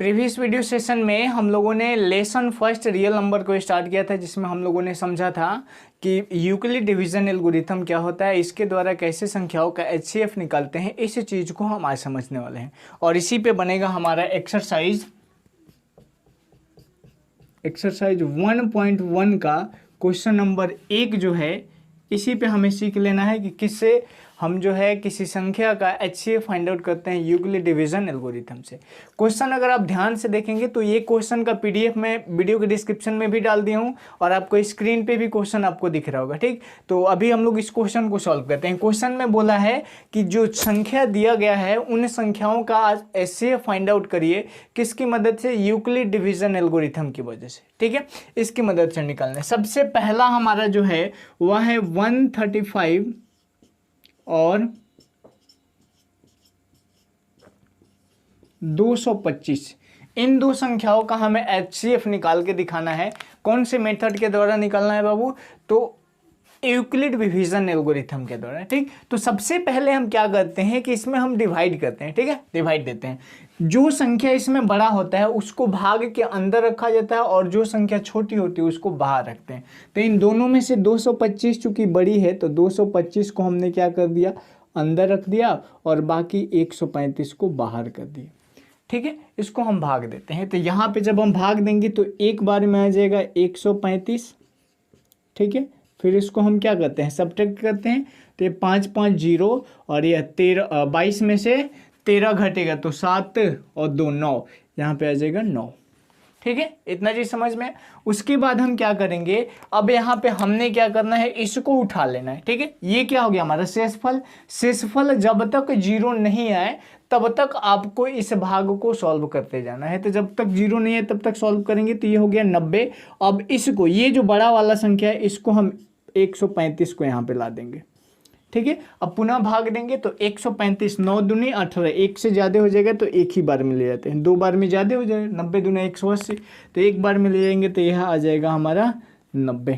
Previous video session में हम लोगों ने लेसन फर्स्ट रियल नंबर को स्टार्ट किया था, जिसमें हम लोगों ने समझा था कि यूक्लिड डिवीजन एल्गोरिथम क्या होता है, इसके द्वारा कैसे संख्याओं का एचसीएफ निकालते हैं। इस चीज़ को हम आज समझने वाले हैं और इसी पे बनेगा हमारा एक्सरसाइज 1.1 का क्वेश्चन नंबर 1 जो है, इसी पे हमें सीख लेना है कि किससे हम जो है किसी संख्या का एचसीएफ फाइंड आउट करते हैं यूक्लिड डिवीजन एल्गोरिथम से। क्वेश्चन अगर आप ध्यान से देखेंगे तो ये क्वेश्चन का पीडीएफ में वीडियो के डिस्क्रिप्शन में भी डाल दिया हूँ और आपको स्क्रीन पे भी क्वेश्चन आपको दिख रहा होगा। ठीक, तो अभी हम लोग इस क्वेश्चन को सॉल्व करते हैं। क्वेश्चन में बोला है कि जो संख्या दिया गया है उन संख्याओं का एचसीएफ फाइंड आउट करिए, किसकी मदद से? यूक्लिड डिवीजन एल्गोरिथम की वजह से। ठीक है, इसकी मदद से निकालना है। सबसे पहला हमारा जो है वह है 135 और 225। इन दो संख्याओं का हमें एचसीएफ निकाल के दिखाना है। कौन से मेथड के द्वारा निकालना है बाबू? तो यूक्लिड डिवीजन एल्गोरिथम के द्वारा। ठीक, तो सबसे पहले हम क्या करते हैं कि इसमें हम डिवाइड करते हैं। ठीक है, डिवाइड देते हैं। जो संख्या इसमें बड़ा होता है उसको भाग के अंदर रखा जाता है और जो संख्या छोटी होती है उसको बाहर रखते हैं। तो इन दोनों में से 225 चूंकि बड़ी है तो 225 को हमने क्या कर दिया? अंदर रख दिया और बाकी 135 को बाहर कर दिया। ठीक है, इसको हम भाग देते हैं। तो यहाँ पे जब हम भाग देंगे तो एक बार में आ जाएगा 135। ठीक है, फिर इसको हम क्या करते हैं? सब्ट्रैक्ट करते हैं। तो ये 5 5 0 और ये 22 में से 13 घटेगा तो 7 और 2 9, यहाँ पे आ जाएगा 9। ठीक है, इतना चीज समझ में। उसके बाद हम क्या करेंगे? अब यहाँ पे हमने क्या करना है? इसको उठा लेना है। ठीक है, ये क्या हो गया हमारा शेषफल। शेषफल जब तक 0 नहीं आए तब तक आपको इस भाग को सॉल्व करते जाना है। तो जब तक 0 नहीं है तब तक सॉल्व करेंगे। तो ये हो गया 90। अब इसको, ये जो बड़ा वाला संख्या है इसको हम 135 को यहाँ पे ला देंगे। ठीक है, अब पुनः भाग देंगे तो 135 9 दूनी 18, एक से ज़्यादा हो जाएगा तो एक ही बार में ले जाते हैं, 2 बार में ज़्यादा हो जाएगा। 90 दूना 180, तो एक बार में ले जाएंगे तो यह आ जाएगा हमारा 90।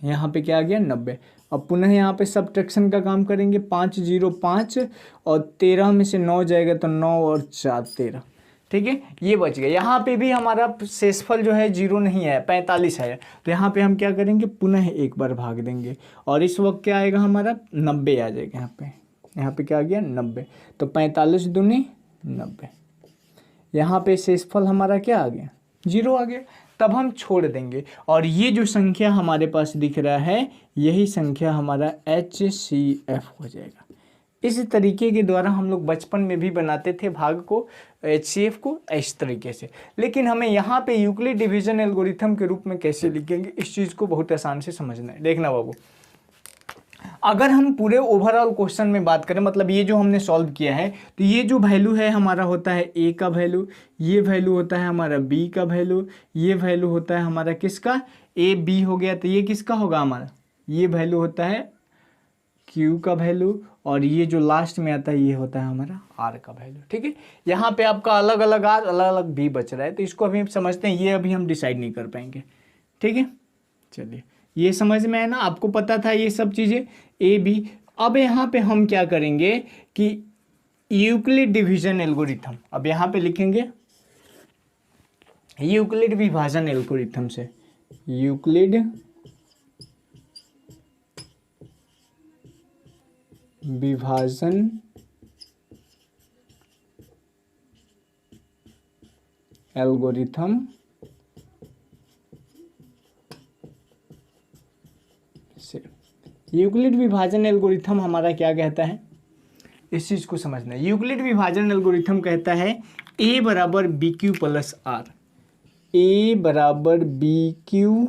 यहाँ पे क्या आ गया? 90। अब पुनः यहाँ पे सब्ट्रैक्शन का काम करेंगे। 5 0 5 और 13 में से 9 जाएगा तो 9 और 4 13। ठीक है, ये बच गया। यहाँ पे भी हमारा शेषफल जो है 0 नहीं है, 45 है। तो यहाँ पे हम क्या करेंगे? पुनः एक बार भाग देंगे और इस वक्त क्या आएगा हमारा? 90 आ जाएगा। यहाँ पे क्या आ गया? 90। तो 45 दूनी 90। यहाँ पे शेषफल हमारा क्या आ गया? 0 आ गया। तब हम छोड़ देंगे और ये जो संख्या हमारे पास दिख रहा है यही संख्या हमारा एचसीएफ हो जाएगा। इस तरीके के द्वारा हम लोग बचपन में भी बनाते थे भाग को, एचसीएफ को, इस तरीके से। लेकिन हमें यहाँ पे यूक्लिड डिवीजन एल्गोरिथम के रूप में कैसे लिखेंगे, इस चीज़ को बहुत आसान से समझना है। देखना बाबू, अगर हम पूरे ओवरऑल क्वेश्चन में बात करें, मतलब ये जो हमने सॉल्व किया है, तो ये जो वैल्यू है हमारा होता है ए का वैल्यू, ये वैल्यू होता है हमारा बी का वैल्यू, ये वैल्यू होता है हमारा किसका? ए बी हो गया। तो ये किसका होगा हमारा? ये वैल्यू होता है क्यू का वैल्यू और ये जो लास्ट में आता है ये होता है हमारा आर का वैल्यू। ठीक है, यहाँ पे आपका अलग अलग आर अलग अलग बी बच रहा है, तो इसको अभी हम समझते हैं। ये अभी हम डिसाइड नहीं कर पाएंगे। ठीक है, चलिए, ये समझ में है ना? आपको पता था ये सब चीज़ें ए बी। अब यहाँ पे हम क्या करेंगे कि यूक्लिड डिवीजन एल्गोरिथम, अब यहाँ पे लिखेंगे यूक्लिड विभाजन एल्गोरिथम से, यूक्लिड विभाजन एल्गोरिथम से। यूक्लिड विभाजन एल्गोरिथम हमारा क्या कहता है? इस चीज को समझना है। यूक्लिड विभाजन एल्गोरिथम कहता है a बराबर b q plus r, a बराबर बी क्यू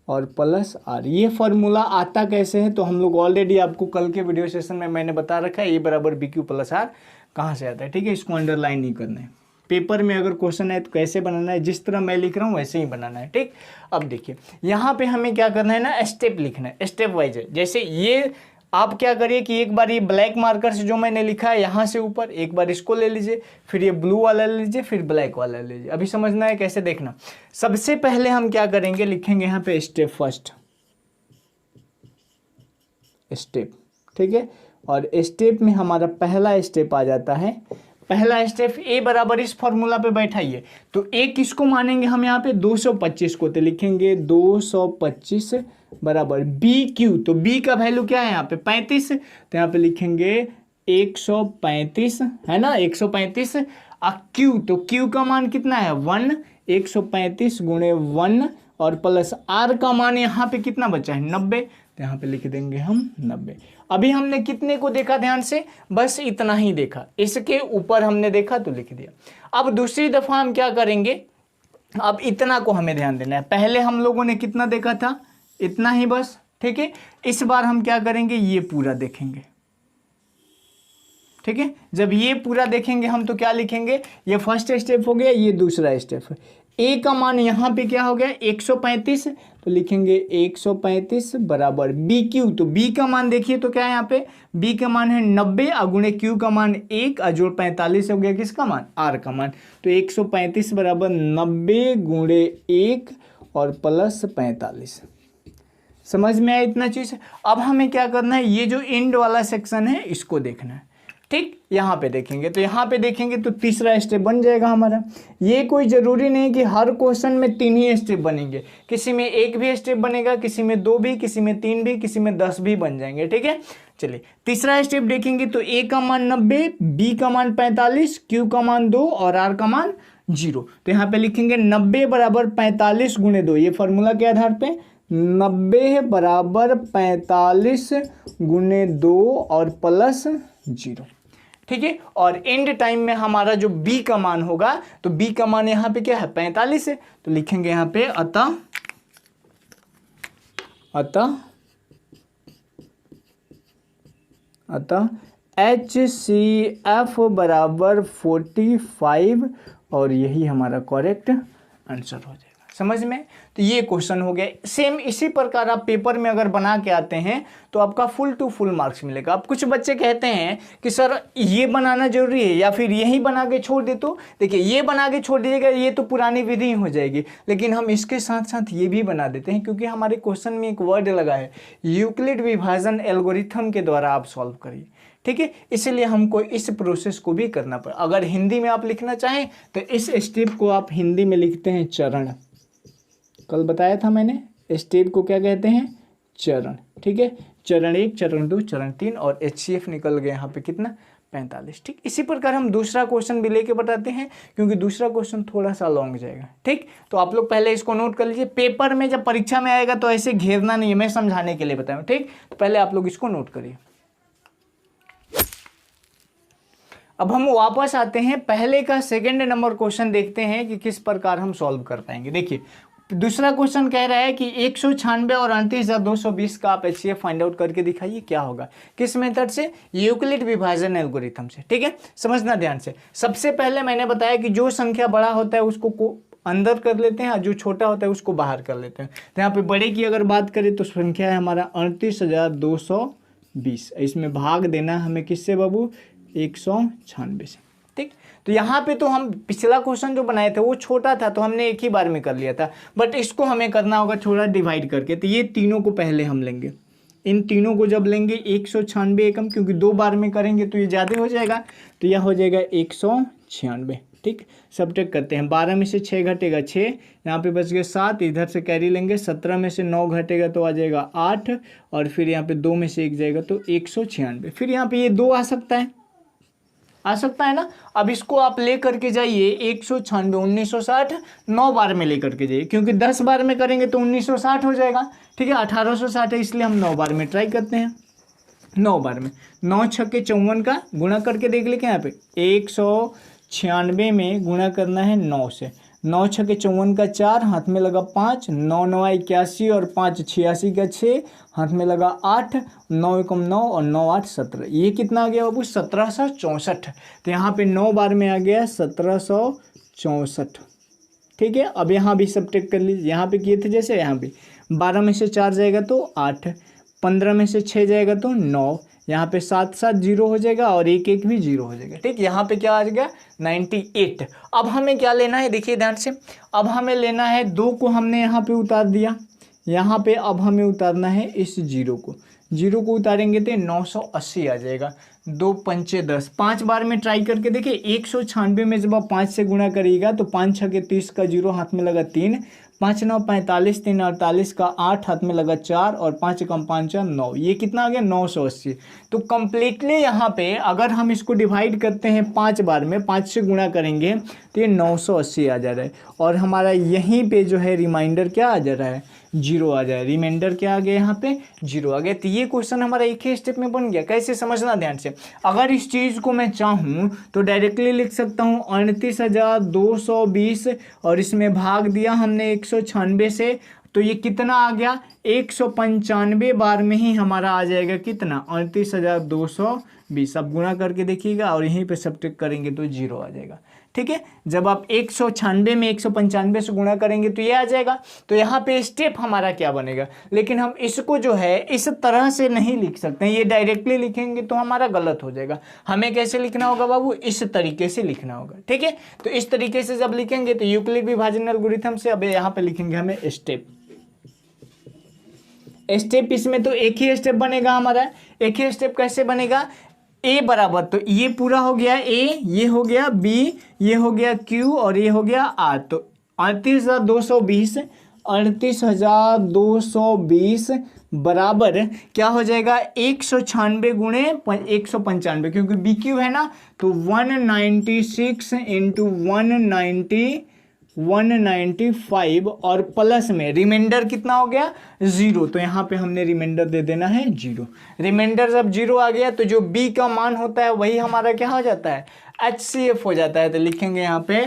और प्लस आर। ये फॉर्मूला आता कैसे है? तो हम लोग ऑलरेडी आपको कल के वीडियो सेशन में मैंने बता रखा है, ए बराबर बी क्यू प्लस आर कहाँ से आता है। ठीक है, इसको अंडरलाइन नहीं करना है। पेपर में अगर क्वेश्चन है तो कैसे बनाना है? जिस तरह मैं लिख रहा हूँ वैसे ही बनाना है। ठीक, अब देखिए यहाँ पे हमें क्या करना है ना, स्टेप लिखना है, स्टेप वाइज। जैसे ये आप क्या करिए कि एक बार ये ब्लैक मार्कर से जो मैंने लिखा है यहाँ से ऊपर, एक बार इसको ले लीजिए, फिर ये ब्लू वाला ले लीजिए, फिर ब्लैक वाला ले लीजिए। अभी समझना है कैसे, देखना। सबसे पहले हम क्या करेंगे? लिखेंगे यहाँ पे स्टेप फर्स्ट, स्टेप। ठीक है, और स्टेप में हमारा पहला स्टेप आ जाता है पहला स्टेप ए बराबर इस फॉर्मूला पे बैठाइए। तो ए किसको मानेंगे हम यहाँ पे 225 को, तो लिखेंगे 225 बराबर बी क्यू। तो बी का वैल्यू क्या है यहाँ पे 35, तो यहाँ पे लिखेंगे 135 है ना, 135 क्यू। तो क्यू का मान कितना है 1, 135 गुणे 1 और प्लस आर का मान यहाँ पे कितना बचा है 90, तो यहाँ पे लिख देंगे हम 90। अभी हमने कितने को देखा ध्यान से, बस इतना ही देखा, इसके ऊपर हमने देखा तो लिख दिया। अब दूसरी दफा हम क्या करेंगे, अब इतना को हमें ध्यान देना है। पहले हम लोगों ने कितना देखा था, इतना ही बस, ठीक है। इस बार हम क्या करेंगे, ये पूरा देखेंगे, ठीक है। जब ये पूरा देखेंगे हम तो क्या लिखेंगे, ये फर्स्ट स्टेप हो गया, ये दूसरा स्टेप है। ए का मान यहाँ पे क्या हो गया 135, तो लिखेंगे 135 बराबर बी क्यू। तो बी का मान देखिए तो क्या है यहाँ पे, बी का मान है 90 अगुणे क्यू का मान 1 अजोड़ 45 हो गया किसका मान, आर का मान। तो 135 बराबर 90 गुणे 1 और प्लस 45। समझ में आया इतना चीज़। अब हमें क्या करना है, ये जो एंड वाला सेक्शन है इसको देखना है, ठीक। यहाँ पे देखेंगे तो यहाँ पे देखेंगे तो तीसरा स्टेप बन जाएगा हमारा। ये कोई ज़रूरी नहीं कि हर क्वेश्चन में 3 ही स्टेप बनेंगे, किसी में 1 भी स्टेप बनेगा, किसी में 2 भी, किसी में 3 भी, किसी में 10 भी बन जाएंगे, ठीक है। चलिए तीसरा स्टेप देखेंगे तो ए का मान 90, बी का मान 45, क्यू का मान 2 और आर का मान 0। तो यहाँ पे लिखेंगे 90 बराबर 45 गुणे 2, ये फॉर्मूला के आधार पे 90 बराबर 45 गुणे 2 और प्लस 0, ठीक है। और एंड टाइम में हमारा जो b का मान होगा, तो b का मान यहाँ पे क्या है 45 है, तो लिखेंगे यहाँ पे अतः HCF बराबर 45 और यही हमारा करेक्ट आंसर हो जाएगा। समझ में, तो ये क्वेश्चन हो गया। सेम इसी प्रकार आप पेपर में अगर बना के आते हैं तो आपका फुल टू फुल मार्क्स मिलेगा। अब कुछ बच्चे कहते हैं कि सर ये बनाना जरूरी है या फिर यही बना के छोड़ दे, तो देखिए ये बना के छोड़ दीजिएगा, ये तो पुरानी विधि हो जाएगी, लेकिन हम इसके साथ साथ ये भी बना देते हैं क्योंकि हमारे क्वेश्चन में एक वर्ड लगा है यूक्लिड विभाजन एल्गोरिथम के द्वारा आप सॉल्व करिए, ठीक है। इसलिए हमको इस प्रोसेस को भी करना पड़ा। अगर हिंदी में आप लिखना चाहें तो इस स्टेप को आप हिंदी में लिखते हैं चरण। कल बताया था मैंने, स्टेप को क्या कहते हैं, चरण, ठीक है। चरण 1, चरण 2, चरण 3 और HCF निकल गया यहाँ पे कितना 45, ठीक। इसी प्रकार हम दूसरा क्वेश्चन भी लेके बताते हैं क्योंकि दूसरा क्वेश्चन थोड़ा सा लॉन्ग जाएगा, ठीक। तो आप लोग पहले इसको नोट कर लीजिए, पेपर में जब परीक्षा में आएगा तो ऐसे घेरना नहीं है, मैं समझाने के लिए बताऊँ, ठीक। तो पहले आप लोग इसको नोट करिए। अब हम वापस आते हैं, पहले का सेकंड नंबर क्वेश्चन देखते हैं कि किस प्रकार हम सॉल्व कर पाएंगे। देखिए दूसरा क्वेश्चन कह रहा है कि 196 और 38,220 का आप HCF फाइंड आउट करके दिखाइए क्या होगा, किस मेथड से, यूक्लिड विभाजन एल्गोरिथम से, ठीक है। समझना ध्यान से। सबसे पहले मैंने बताया कि जो संख्या बड़ा होता है उसको अंदर कर लेते हैं और जो छोटा होता है उसको बाहर कर लेते हैं। तो यहाँ पे बड़े की अगर बात करें तो संख्या है हमारा 38,220, इसमें भाग देना हमें किससे बाबू 196 से, ठीक। तो यहाँ पे तो हम पिछला क्वेश्चन जो बनाए थे वो छोटा था तो हमने एक ही बार में कर लिया था, बट इसको हमें करना होगा थोड़ा डिवाइड करके। तो ये तीनों को पहले हम लेंगे, इन तीनों को जब लेंगे 196 एकम, क्योंकि 2 बार में करेंगे तो ये ज़्यादा हो जाएगा, तो यह हो जाएगा 196, ठीक। सब्ट्रैक्ट करते हैं, 12 में से 6 घटेगा 6, यहाँ पे बच गए 7, इधर से कैरी लेंगे, 17 में से 9 घटेगा तो आ जाएगा 8 और फिर यहाँ पे 2 में से 1 जाएगा तो 196। फिर यहाँ पे ये 2 आ सकता है ना। अब इसको आप ले करके जाइए 196 1960 9 बार में ले करके जाइए, क्योंकि 10 बार में करेंगे तो 1960 हो जाएगा, ठीक है। 1860 है इसलिए हम 9 बार में ट्राई करते हैं। 9 बार में 9 छक्के 54 का गुणा करके देख लेंगे। यहाँ पे 196 में गुणा करना है 9 से, 9 छक्के 54 का 4, हाथ में लगा 5, 9 9 81 और 5 86 का 6, हाथ में लगा 8, 9 एकम 9 और 9 8 17, ये कितना आ गया बाबू 1764। तो यहाँ पे 9 बार में आ गया 1764, ठीक है। अब यहाँ भी सब्ट्रैक्ट कर लीजिए, यहाँ पे किए थे जैसे, यहाँ पे 12 में से 4 जाएगा तो 8, 15 में से 6 जाएगा तो 9, यहाँ पे 7 7 0 हो जाएगा और 1 1 भी 0 हो जाएगा, ठीक। यहाँ पे क्या आ जाएगा 98। अब हमें क्या लेना है, देखिए ध्यान से, अब हमें लेना है 2 को हमने यहाँ पे उतार दिया, यहाँ पे अब हमें उतारना है इस 0 को उतारेंगे तो 980 आ जाएगा। दो पंचे 10, 5 बार में ट्राई करके देखिए। 196 में जब आप 5 से गुणा करिएगा तो 5 छके 30 का 0 हाथ में लगा 3, 5 9 45, 3 48 का 8 हाथ में लगा 4 और 5 कम 5 9, ये कितना आ गया 980। तो कंप्लीटली यहाँ पे अगर हम इसको डिवाइड करते हैं 5 बार में, 5 से गुणा करेंगे तो ये 980 आ जा रहा है और हमारा यहीं पे जो है रिमाइंडर क्या आ जा रहा है 0 आ जाए। रिमाइंडर क्या आ गया यहाँ पे 0 आ गया। तो ये क्वेश्चन हमारा एक ही स्टेप में बन गया। कैसे समझना ध्यान से, अगर इस चीज़ को मैं चाहूँ तो डायरेक्टली लिख सकता हूँ 29,220 और इसमें भाग दिया हमने 196 से, तो ये कितना आ गया 195 बार में ही हमारा आ जाएगा कितना 29,220। अब गुणा करके देखिएगा और यहीं पे सब्ट्रैक्ट करेंगे तो 0 आ जाएगा। ठीक है, जब आप 196 में 195 से गुणा करेंगे तो ये आ जाएगा। तो यहाँ पे स्टेप हमारा क्या बनेगा, लेकिन हम इसको जो है इस तरह से नहीं लिख सकते हैं, ये डायरेक्टली लिखेंगे तो हमारा गलत हो जाएगा। हमें कैसे लिखना होगा बाबू, इस तरीके से लिखना होगा। ठीक है, तो इस तरीके से जब लिखेंगे तो यूक्लिड विभाजन एल्गोरिथम से अब यहाँ पे लिखेंगे हमें स्टेप। इसमें तो एक ही स्टेप बनेगा हमारा। एक ही स्टेप कैसे बनेगा, ए बराबर, तो ये पूरा हो गया ए, ये हो गया बी, ये हो गया क्यू और ये हो गया आर। तो 38,220 बराबर क्या हो जाएगा 196 गुणे 195, क्योंकि बी क्यू है ना, तो 196 इंटू 195 और प्लस में रिमाइंडर कितना हो गया 0, तो यहाँ पे हमने रिमाइंडर दे देना है 0। रिमाइंडर जब 0 आ गया तो जो b का मान होता है वही हमारा क्या हो जाता है HCF हो जाता है। तो लिखेंगे यहाँ पे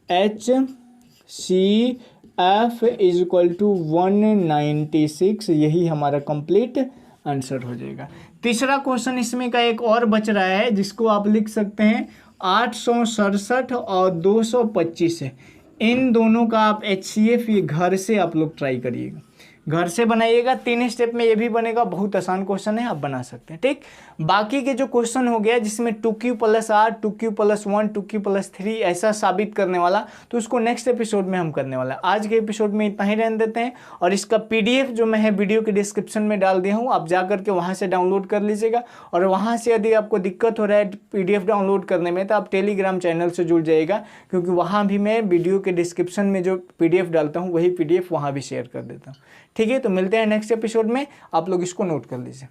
HCF इज इक्वल टू 196, यही हमारा कंप्लीट आंसर हो जाएगा। तीसरा क्वेश्चन इसमें का एक और बच रहा है जिसको आप लिख सकते हैं 867 और 225 है। इन दोनों का आप HCF ये घर से आप लोग ट्राई करिएगा, घर से बनाइएगा। 3 स्टेप में ये भी बनेगा, बहुत आसान क्वेश्चन है, आप बना सकते हैं। ठीक, बाकी के जो क्वेश्चन हो गया जिसमें 2Q + R, 2Q + 1, 2Q + 3 ऐसा साबित करने वाला, तो उसको नेक्स्ट एपिसोड में हम करने वाला है। आज के एपिसोड में इतना ही रहने देते हैं और इसका PDF जो मैं है वीडियो के डिस्क्रिप्शन में डाल दिया हूँ, आप जा करके वहाँ से डाउनलोड कर लीजिएगा। और वहाँ से यदि आपको दिक्कत हो रहा है PDF डाउनलोड करने में तो आप टेलीग्राम चैनल से जुड़ जाइएगा, क्योंकि वहाँ भी मैं वीडियो के डिस्क्रिप्शन में जो PDF डालता हूँ वही PDF वहाँ भी शेयर कर देता हूँ। ठीक है, तो मिलते हैं नेक्स्ट एपिसोड में, आप लोग इसको नोट कर लीजिए।